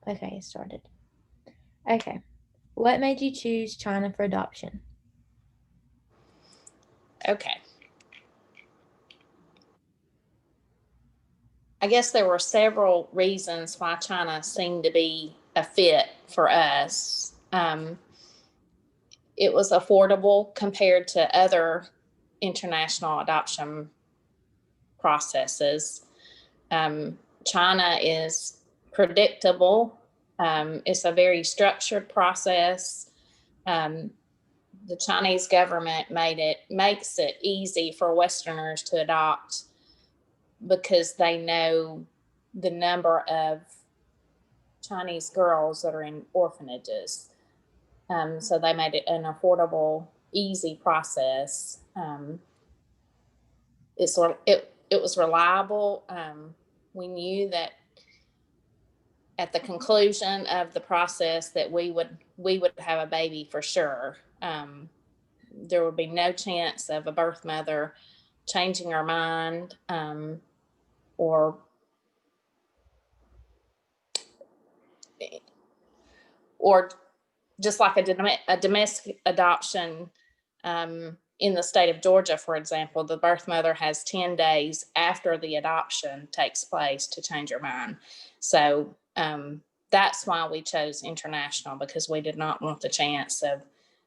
Okay, it started. Okay. What made you choose China for adoption? Okay. I guess there were several reasons why China seemed to be a fit for us. It was affordable compared to other international adoption processes. China is predictable. It's a very structured process. Um, the Chinese government makes it easy for Westerners to adopt because they know the number of Chinese girls that are in orphanages. So they made it an affordable, easy process. It was reliable. We knew that at the conclusion of the process that we would have a baby for sure. There would be no chance of a birth mother changing her mind, or or just like a domestic adoption. In the state of Georgia, for example, the birth mother has 10 days after the adoption takes place to change her mind. So that's why we chose international, because we did not want the chance of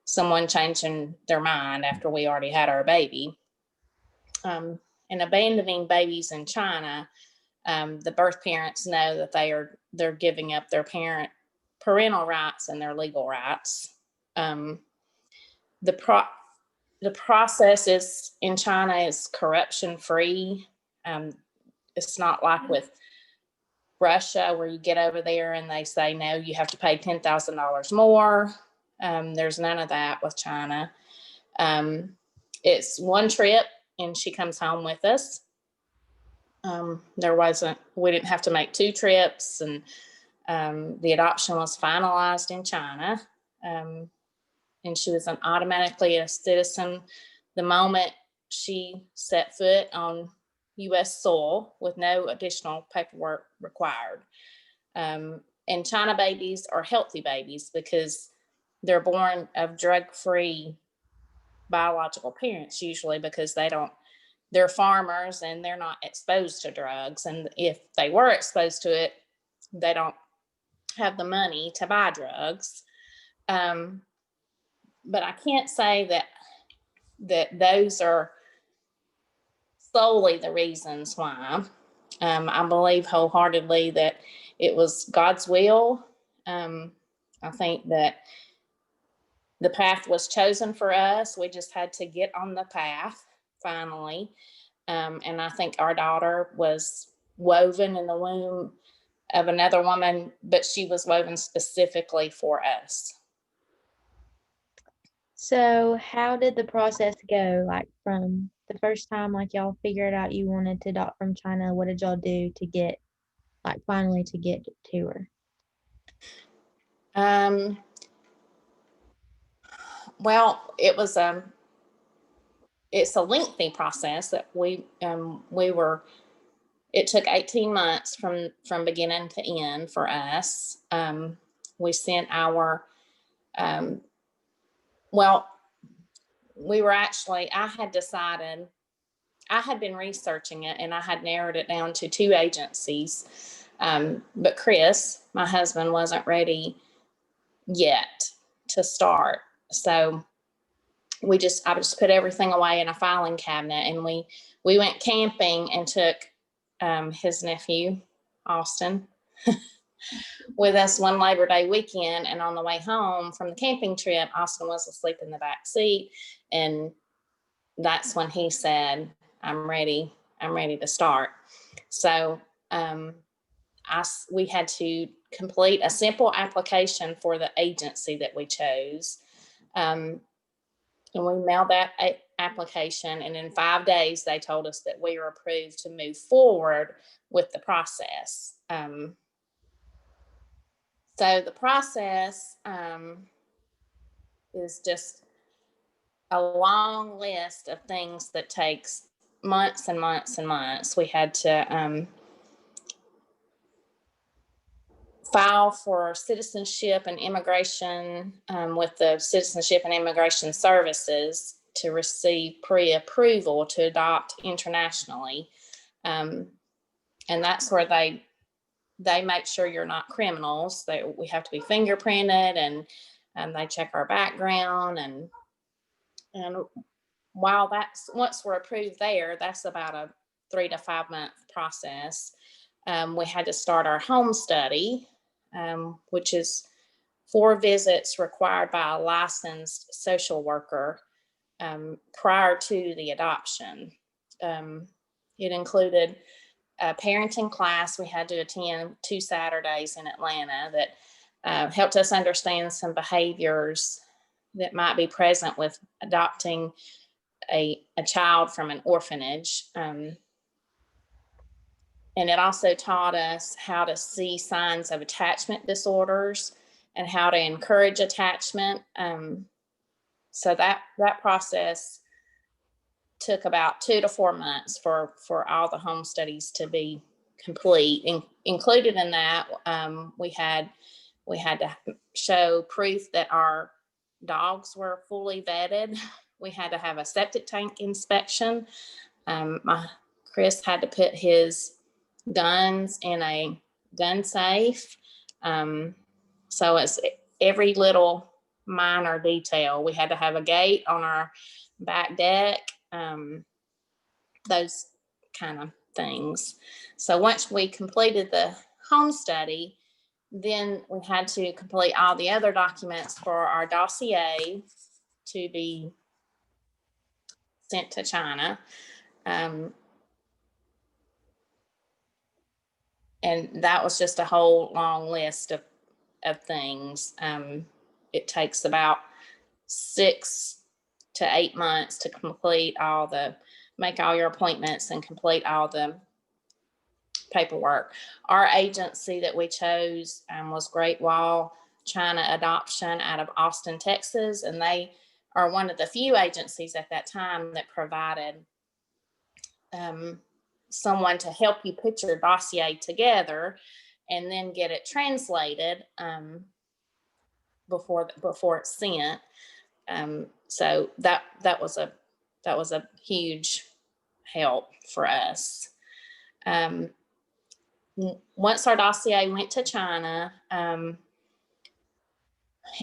someone changing their mind after we already had our baby. And abandoning babies in China, the birth parents know that they're giving up their parental rights and their legal rights. Um, the pro the process is in China is corruption free. Um, it's not like with Russia where you get over there and they say no, you have to pay $10,000 more. There's none of that with China. It's one trip and she comes home with us. We didn't have to make two trips, and the adoption was finalized in China. Um, and she was automatically a citizen the moment she set foot on U.S. soil with no additional paperwork required. And China babies are healthy babies because they're born of drug-free biological parents, usually because they're farmers and they're not exposed to drugs. And if they were exposed to it, they don't have the money to buy drugs. Um, but I can't say that those are solely the reasons why. I believe wholeheartedly that it was God's will. I think that the path was chosen for us. We just had to get on the path finally. And I think our daughter was woven in the womb of another woman, but she was woven specifically for us. So, how did the process go? Like from the first time, like y'all figured out you wanted to adopt from China, what did y'all do to get, like, finally to get to her? Um, well, it's a lengthy process that we were. It took 18 months from beginning to end for us. We sent our um, well, we were actually. I had been researching it and I had narrowed it down to two agencies. But Chris, my husband, wasn't ready yet to start. So I just put everything away in a filing cabinet, and we went camping and took his nephew, Austin, with us one Labor Day weekend. And on the way home from the camping trip, Austin was asleep in the back seat. And that's when he said, I'm ready to start. So um, we had to complete a simple application for the agency that we chose. Um, and we mailed that application, and in 5 days, they told us that we were approved to move forward with the process. So the process is just a long list of things that takes months and months and months. We had to file for citizenship and immigration with the Citizenship and Immigration Services to receive pre-approval to adopt internationally. And that's where they make sure you're not criminals. We have to be fingerprinted, and they check our background. And while once we're approved there, that's about a 3 to 5 month process. We had to start our home study, which is 4 visits required by a licensed social worker prior to the adoption. It included a parenting class we had to attend 2 Saturdays in Atlanta that helped us understand some behaviors that might be present with adopting a child from an orphanage. And it also taught us how to see signs of attachment disorders and how to encourage attachment. So that process took about 2 to 4 months for all the home studies to be complete. Included in that, we had to show proof that our dogs were fully vetted. We had to have a septic tank inspection. Chris had to put his guns in a gun safe. So it's every little minor detail. We had to have a gate on our back deck, those kind of things. So once we completed the home study, then we had to complete all the other documents for our dossier to be sent to China. And that was just a whole long list of things. It takes about 6 to 8 months to make all your appointments and complete all the paperwork. Our agency that we chose was Great Wall China Adoption out of Austin, Texas, and they are one of the few agencies at that time that provided someone to help you put your dossier together and then get it translated before it's sent. So that was a huge help for us. Once our dossier went to China,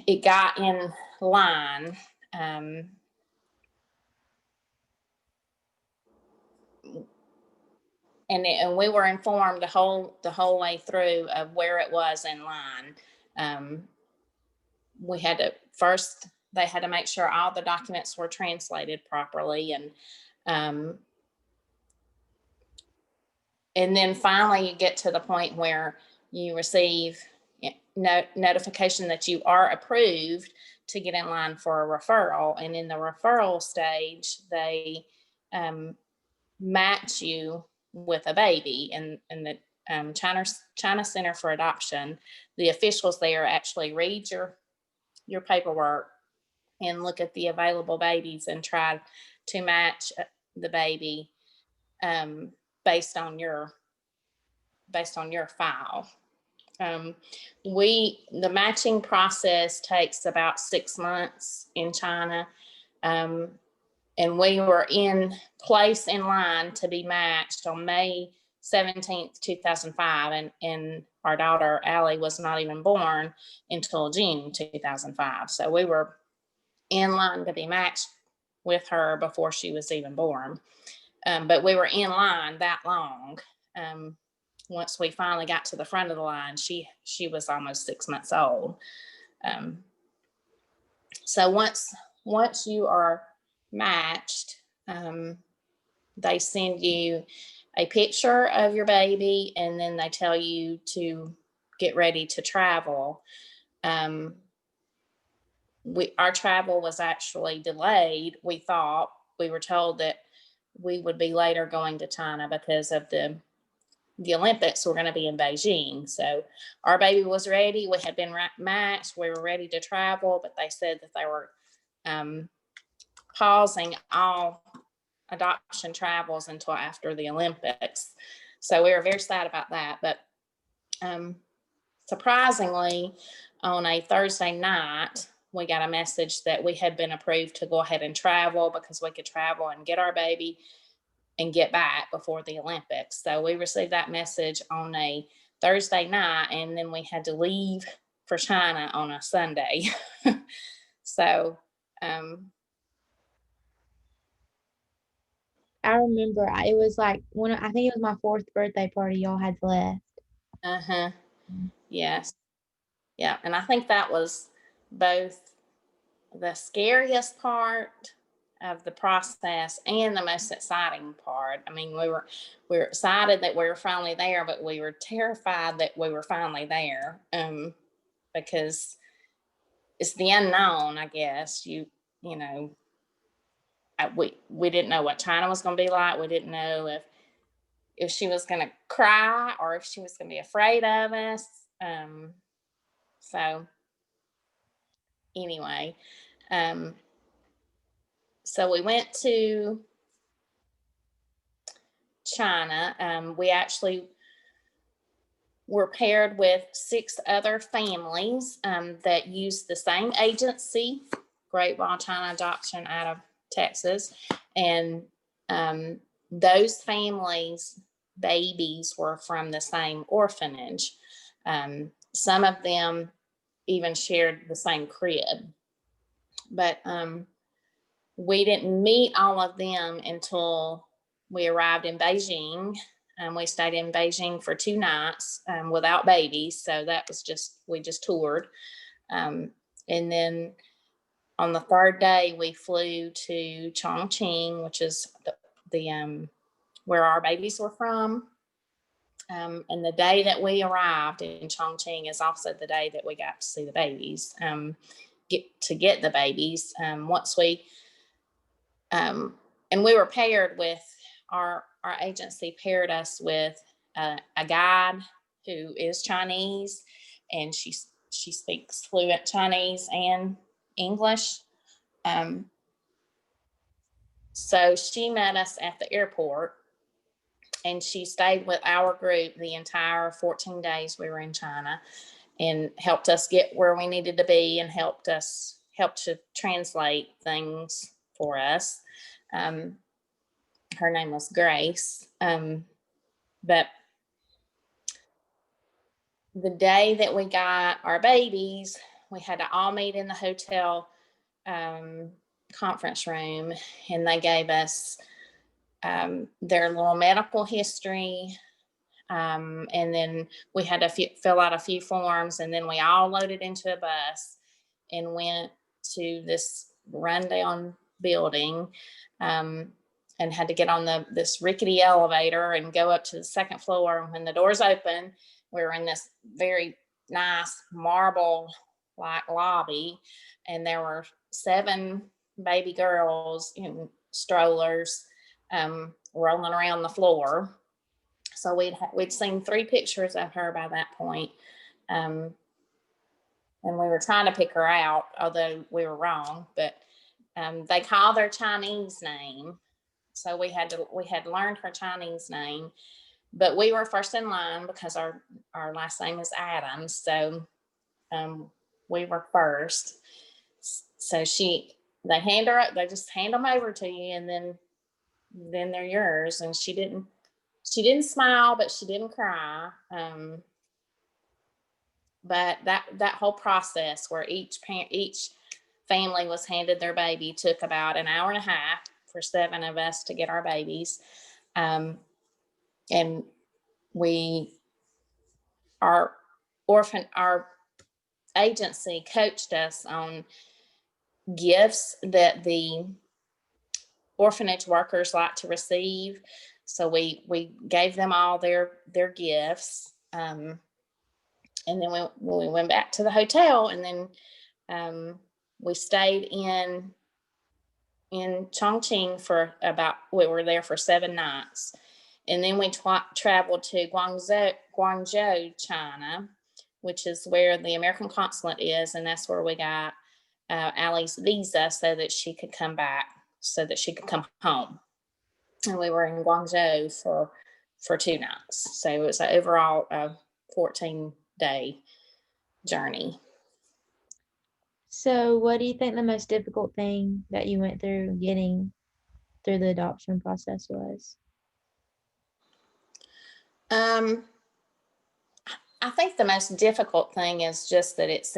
it got in line. And we were informed the whole way through of where it was in line. They had to make sure all the documents were translated properly, and then finally you get to the point where you receive notification that you are approved to get in line for a referral. And in the referral stage, they match you with a baby. And the China Center for Adoption, the officials there actually read your paperwork and look at the available babies and try to match the baby based on your file. The matching process takes about 6 months in China. And we were in place in line to be matched on May 17th, 2005. And our daughter, Allie, was not even born until June 2005. So we were in line to be matched with her before she was even born. But we were in line that long. Once we finally got to the front of the line, she was almost 6 months old. So once you are matched, they send you a picture of your baby, and then they tell you to get ready to travel. Our travel was actually delayed. We were told that we would be later going to China because of the Olympics were going to be in Beijing. So our baby was ready. We had been matched. We were ready to travel, but they said that they were pausing all adoption travels until after the Olympics. So we were very sad about that. But surprisingly, on a Thursday night, we got a message that we had been approved to go ahead and travel because we could travel and get our baby and get back before the Olympics. So we received that message on a Thursday night, and then we had to leave for China on a Sunday. So, I remember it was like I think it was my 4th birthday party y'all had left. uh-huh. Yes. Yeah. And I think that was both the scariest part of the process and the most exciting part. I mean, we were excited that we were finally there, but we were terrified that we were finally there, because it's the unknown, I guess. You know, we didn't know what China was going to be like. We didn't know if she was going to cry or if she was going to be afraid of us. So anyway, so we went to China. We actually were paired with 6 other families that used the same agency, Great Wall China Adoption out of Texas. And those families' babies were from the same orphanage. Some of them even shared the same crib. But we didn't meet all of them until we arrived in Beijing. We stayed in Beijing for 2 nights without babies. So that was we just toured. And then on the 3rd day, we flew to Chongqing, which is the where our babies were from. And the day that we arrived in Chongqing is also the day that we got to see the babies, get the babies. Once we, and we were paired with our agency paired us with a guide who is Chinese, and she speaks fluent Chinese and English. So she met us at the airport, and she stayed with our group the entire 14 days we were in China, and helped us get where we needed to be, and helped to translate things for us. Her name was Grace. But the day that we got our babies, we had to all meet in the hotel conference room, and they gave us their little medical history. And then we had to fill out a few forms, and then we all loaded into a bus and went to this rundown building, and had to get on this rickety elevator and go up to the 2nd floor. And when the doors opened, we were in this very nice marble like lobby, and there were 7 baby girls in strollers rolling around the floor. So we'd seen 3 pictures of her by that point. And we were trying to pick her out, although we were wrong. But they called her Chinese name, so we had learned her Chinese name. But we were first in line because our last name is Adams, so we were first. So they just hand them over to you, and then they're yours. And she didn't smile, but she didn't cry. But that whole process where each family was handed their baby took about an hour and a half for 7 of us to get our babies. And our agency coached us on gifts that the orphanage workers like to receive. So we gave them all their gifts. And then we went back to the hotel, and then we stayed in Chongqing we were there for 7 nights. And then we traveled to Guangzhou, China, which is where the American consulate is. And that's where we got Allie's visa so that she could come back, so that she could come home. And we were in Guangzhou for 2 nights. So it was an overall 14 day journey. So what do you think the most difficult thing that you went through getting through the adoption process was? I think the most difficult thing is just that it's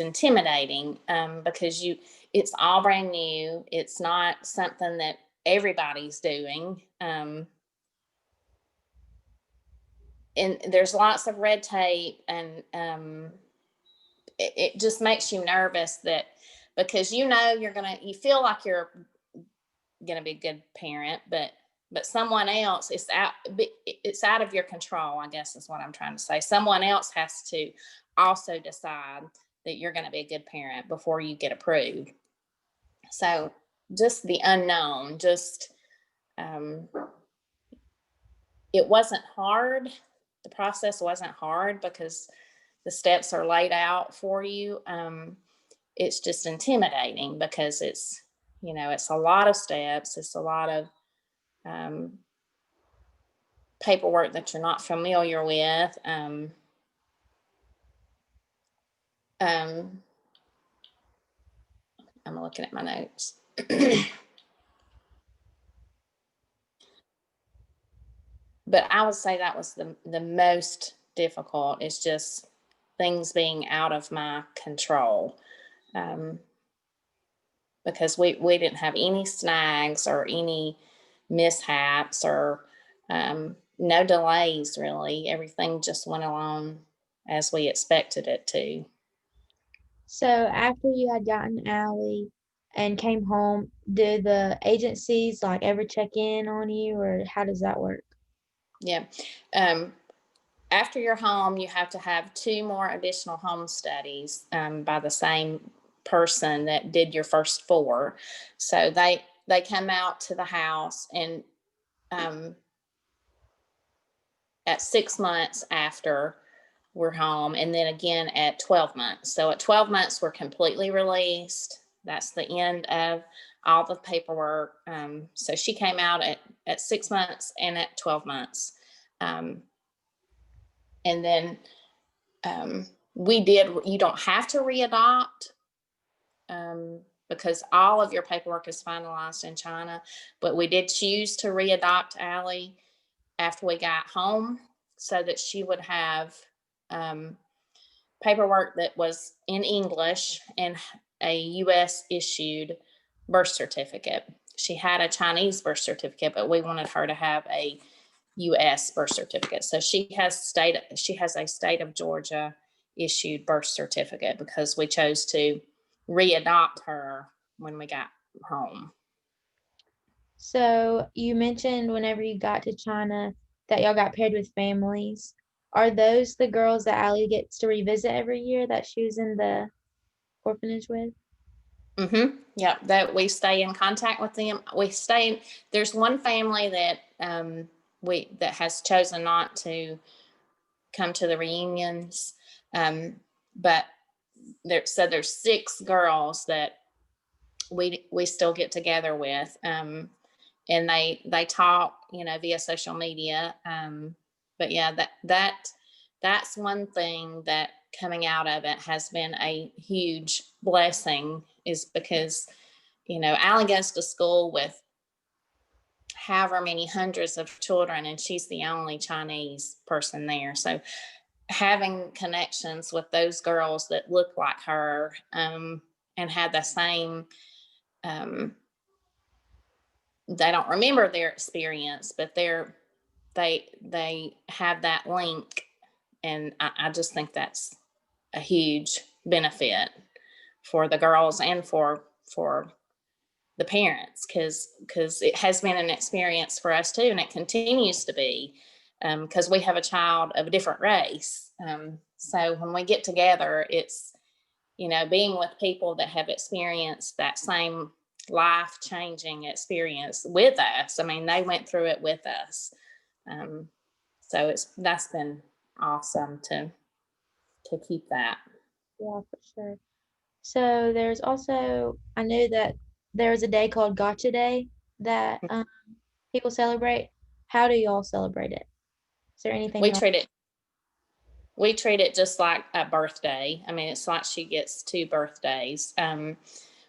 intimidating, because it's all brand new. It's not something that everybody's doing, and there's lots of red tape, and it just makes you nervous, that because you feel like you're gonna be a good parent, but someone else, it's out of your control, I guess is what I'm trying to say. Someone else has to also decide that you're going to be a good parent before you get approved. So just the unknown, it wasn't hard. The process wasn't hard because the steps are laid out for you. It's just intimidating because it's a lot of steps. It's a lot of paperwork that you're not familiar with. I'm looking at my notes. But I would say that was the most difficult. It's just things being out of my control. Because we didn't have any snags or any mishaps or no delays, really. Everything just went along as we expected it to. So after you had gotten Allie and came home, did the agencies like ever check in on you, or how does that work? Yeah. After you're home, you have to have 2 more additional home studies by the same person that did your first 4. So they come out to the house, and at 6 months after we're home, and then again at 12 months. So at 12 months, we're completely released. That's the end of all the paperwork. So she came out at 6 months and at 12 months. And then you don't have to readopt because all of your paperwork is finalized in China, but we did choose to readopt Allie after we got home so that she would have paperwork that was in English and a US issued birth certificate. She had a Chinese birth certificate, but we wanted her to have a US birth certificate. So she has a state of Georgia issued birth certificate because we chose to readopt her when we got home. So you mentioned whenever you got to China that y'all got paired with families. Are those the girls that Allie gets to revisit every year that she was in the orphanage with? Yeah, that we stay in contact with them. There's one family that that has chosen not to come to the reunions. But there's 6 girls that we still get together with. And they talk, via social media. But yeah, that's one thing that coming out of it has been a huge blessing, is because, Allie goes to school with however many hundreds of children, and she's the only Chinese person there. So having connections with those girls that look like her and had the same, they don't remember their experience, but they have that link, and I just think that's a huge benefit for the girls and for the parents, because it has been an experience for us too, and it continues to be, because we have a child of a different race. So when we get together, it's being with people that have experienced that same life-changing experience with us. I mean, they went through it with us. So that's been awesome to keep that. Yeah, for sure. So there's also, I knew that there's a day called Gotcha Day that people celebrate. How do y'all celebrate it? Is there anything We y'all? treat it we treat it just like a birthday. I mean, it's like she gets 2 birthdays.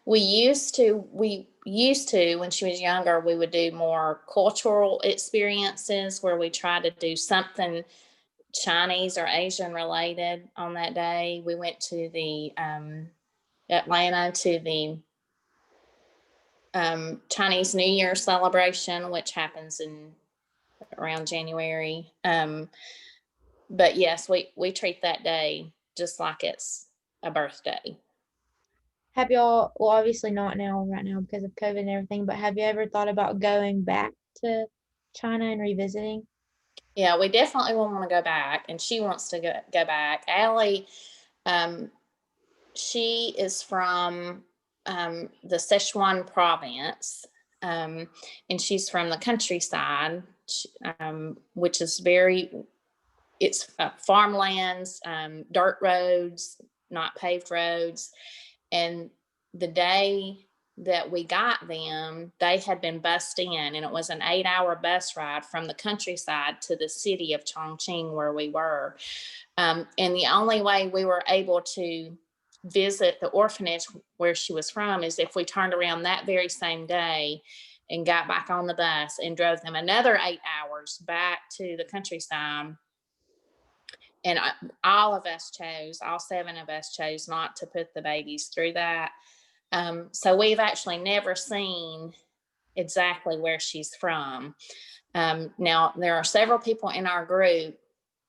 We used to, when she was younger, we would do more cultural experiences where we try to do something Chinese or Asian related on that day. We went to the Atlanta to the Chinese New Year celebration, which happens in around January. But yes, we treat that day just like it's a birthday. Have y'all, well, obviously not now, right now, because of COVID and everything, but have you ever thought about going back to China and revisiting? Yeah, we definitely will want to go back, and she wants to go back. Allie, she is from the Sichuan province, and she's from the countryside, which is it's farmlands, dirt roads, not paved roads. And the day that we got them, they had been bussed in, and it was an 8-hour bus ride from the countryside to the city of Chongqing where we were. And the only way we were able to visit the orphanage where she was from is if we turned around that very same day and got back on the bus and drove them another 8 hours back to the countryside. And all 7 of us chose not to put the babies through that. So we've actually never seen exactly where she's from. Now, there are several people in our group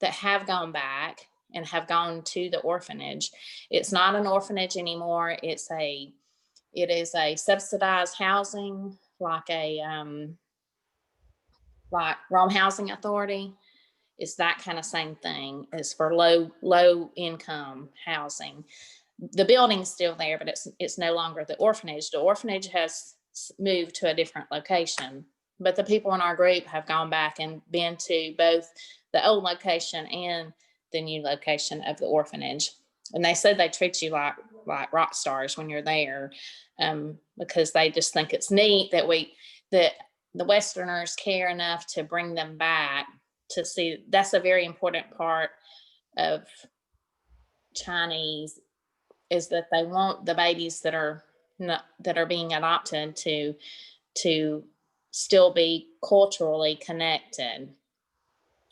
that have gone back and have gone to the orphanage. It's not an orphanage anymore. It is a subsidized housing, like like Rome Housing Authority. It's that kind of same thing. It's for low income housing. The building's still there, but it's no longer the orphanage. The orphanage has moved to a different location, but the people in our group have gone back and been to both the old location and the new location of the orphanage. And they said they treat you like rock stars when you're there, because they just think it's neat that the Westerners care enough to bring them back to see. That's a very important part of Chinese, is that they want the babies that are being adopted to still be culturally connected.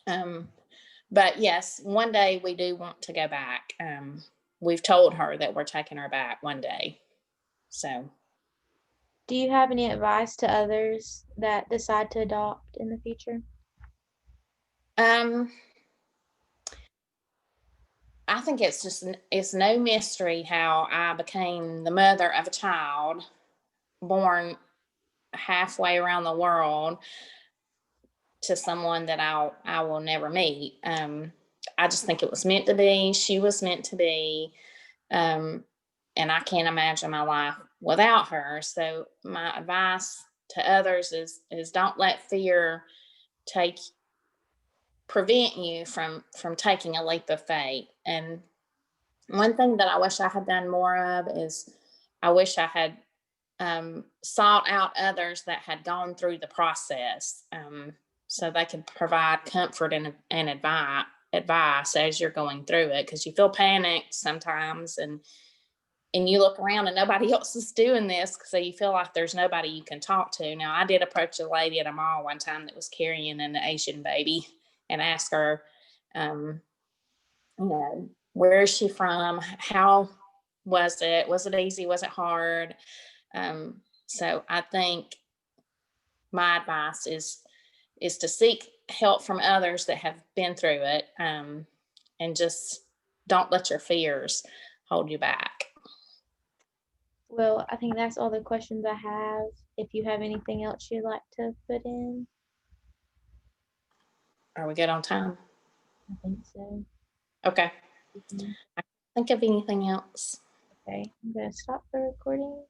But yes, one day we do want to go back. We've told her that we're taking her back one day. So, Do you have any advice to others that decide to adopt in the future? I think it's no mystery how I became the mother of a child born halfway around the world to someone that I will never meet. I just think it was meant to be. She was meant to be. And I can't imagine my life without her. So my advice to others is don't let fear prevent you from taking a leap of faith. And one thing that I wish I had done more of is I wish I had sought out others that had gone through the process, so they could provide comfort and advice as you're going through it, because you feel panicked sometimes, and you look around and nobody else is doing this, so you feel like there's nobody you can talk to. Now, I did approach a lady at a mall one time that was carrying an Asian baby and ask her, where is she from? How was it? Was it easy? Was it hard? So I think my advice is to seek help from others that have been through it, and just don't let your fears hold you back. Well, I think that's all the questions I have. If you have anything else you'd like to put in, Are we good on time? I think so. Okay. Mhm. Think of anything else? Okay, I'm gonna stop the recording.